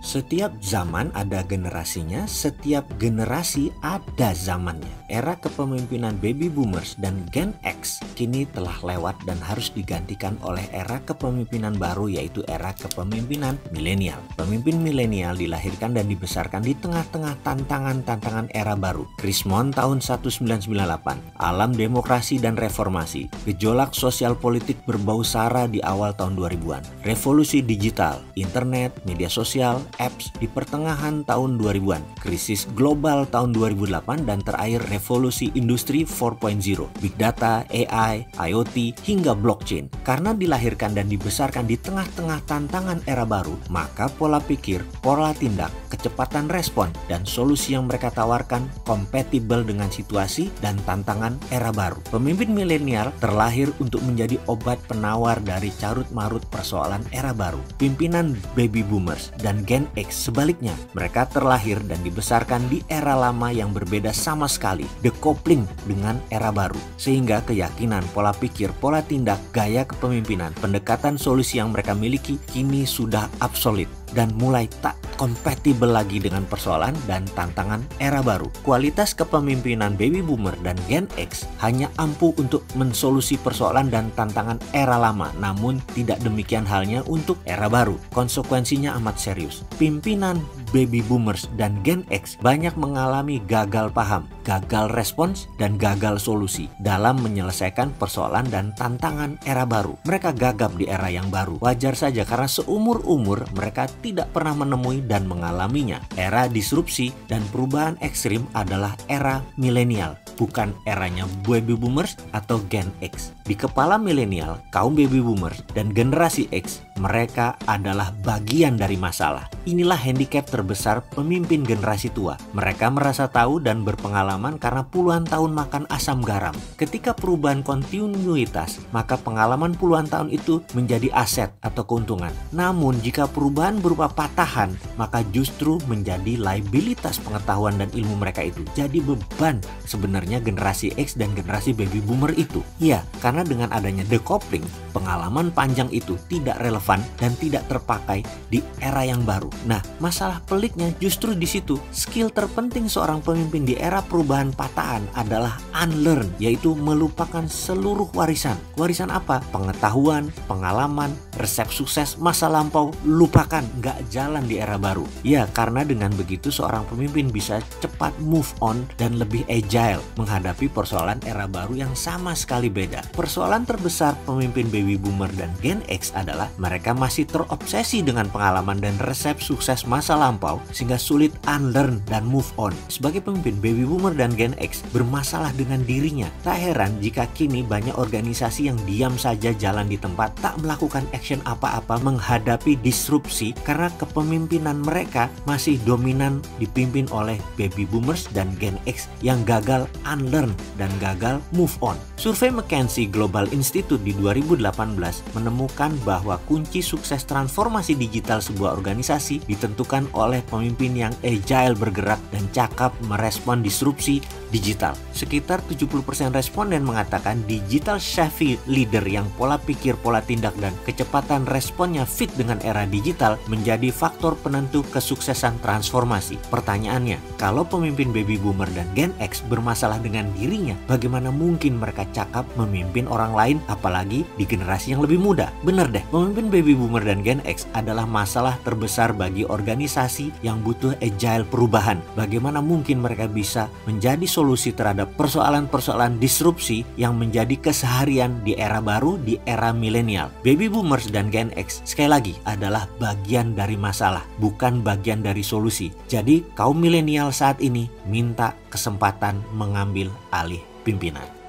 Setiap zaman ada generasinya, setiap generasi ada zamannya. Era kepemimpinan baby boomers dan Gen X kini telah lewat dan harus digantikan oleh era kepemimpinan baru, yaitu era kepemimpinan milenial. Pemimpin milenial dilahirkan dan dibesarkan di tengah-tengah tantangan-tantangan era baru. Krismon tahun 1998, alam demokrasi dan reformasi, gejolak sosial politik berbau sara di awal tahun 2000-an, revolusi digital, internet, media sosial, apps di pertengahan tahun 2000-an, krisis global tahun 2008, dan terakhir revolusi industri 4.0, big data, AI, IoT, hingga blockchain. Karena dilahirkan dan dibesarkan di tengah-tengah tantangan era baru, maka pola pikir, pola tindak, kecepatan respon, dan solusi yang mereka tawarkan kompatibel dengan situasi dan tantangan era baru. Pemimpin milenial terlahir untuk menjadi obat penawar dari carut-marut persoalan era baru. Pimpinan baby boomers dan Gen X sebaliknya, mereka terlahir dan dibesarkan di era lama yang berbeda sama sekali, decoupling dengan era baru, sehingga keyakinan, pola pikir, pola tindak, gaya kepemimpinan, pendekatan solusi yang mereka miliki kini sudah obsolete dan mulai tak kompatibel lagi dengan persoalan dan tantangan era baru. Kualitas kepemimpinan baby boomer dan Gen X hanya ampuh untuk mensolusi persoalan dan tantangan era lama, namun tidak demikian halnya untuk era baru. Konsekuensinya amat serius. Pimpinan baby boomers dan Gen X banyak mengalami gagal paham, gagal respons, dan gagal solusi dalam menyelesaikan persoalan dan tantangan era baru. Mereka gagap di era yang baru. Wajar saja karena seumur-umur mereka tidak pernah menemui dan mengalaminya. Era disrupsi dan perubahan ekstrim adalah era milenial, bukan eranya baby boomers atau Gen X. Di kepala milenial, kaum baby boomers dan generasi X, mereka adalah bagian dari masalah. Inilah handicap terbesar pemimpin generasi tua. Mereka merasa tahu dan berpengalaman karena puluhan tahun makan asam garam. Ketika perubahan kontinuitas, maka pengalaman puluhan tahun itu menjadi aset atau keuntungan. Namun jika perubahan berupa patahan, maka justru menjadi liabilitas pengetahuan dan ilmu mereka itu. Jadi beban sebenarnya generasi X dan generasi baby boomer itu. Ya, karena dengan adanya decoupling, pengalaman panjang itu tidak relevan dan tidak terpakai di era yang baru. Nah, masalah peliknya justru di situ. Skill terpenting seorang pemimpin di era perubahan patahan adalah unlearn, yaitu melupakan seluruh warisan. Warisan apa? Pengetahuan, pengalaman, resep sukses masa lampau, lupakan, nggak jalan di era baru. Ya, karena dengan begitu seorang pemimpin bisa cepat move on dan lebih agile menghadapi persoalan era baru yang sama sekali beda. Persoalan terbesar pemimpin baby boomer dan Gen X adalah mereka masih terobsesi dengan pengalaman dan resep sukses masa lampau sehingga sulit unlearn dan move on. Sebagai pemimpin baby boomer dan Gen X bermasalah dengan dirinya. Tak heran jika kini banyak organisasi yang diam saja jalan di tempat, tak melakukan action apa-apa menghadapi disrupsi karena kepemimpinan mereka masih dominan dipimpin oleh baby boomers dan Gen X yang gagal unlearn dan gagal move on. Survei McKinsey Global Institute di 2018 menemukan bahwa kunci sukses transformasi digital sebuah organisasi ditentukan oleh pemimpin yang agile bergerak dan cakap merespon disrupsi digital. Sekitar 70% responden mengatakan digital savvy leader yang pola pikir, pola tindak, dan kecepatan responnya fit dengan era digital menjadi faktor penentu kesuksesan transformasi. Pertanyaannya, kalau pemimpin baby boomer dan Gen X bermasalah dengan dirinya, bagaimana mungkin mereka cakap memimpin orang lain, apalagi di generasi yang lebih muda? Bener deh, pemimpin baby boomer dan Gen X adalah masalah terbesar bagi organisasi yang butuh agile perubahan. Bagaimana mungkin mereka bisa menjadi solusi terhadap persoalan-persoalan disrupsi yang menjadi keseharian di era baru, di era milenial? Baby boomers dan Gen X sekali lagi adalah bagian dari masalah, bukan bagian dari solusi. Jadi kaum milenial saat ini minta kesempatan mengambil alih pimpinan.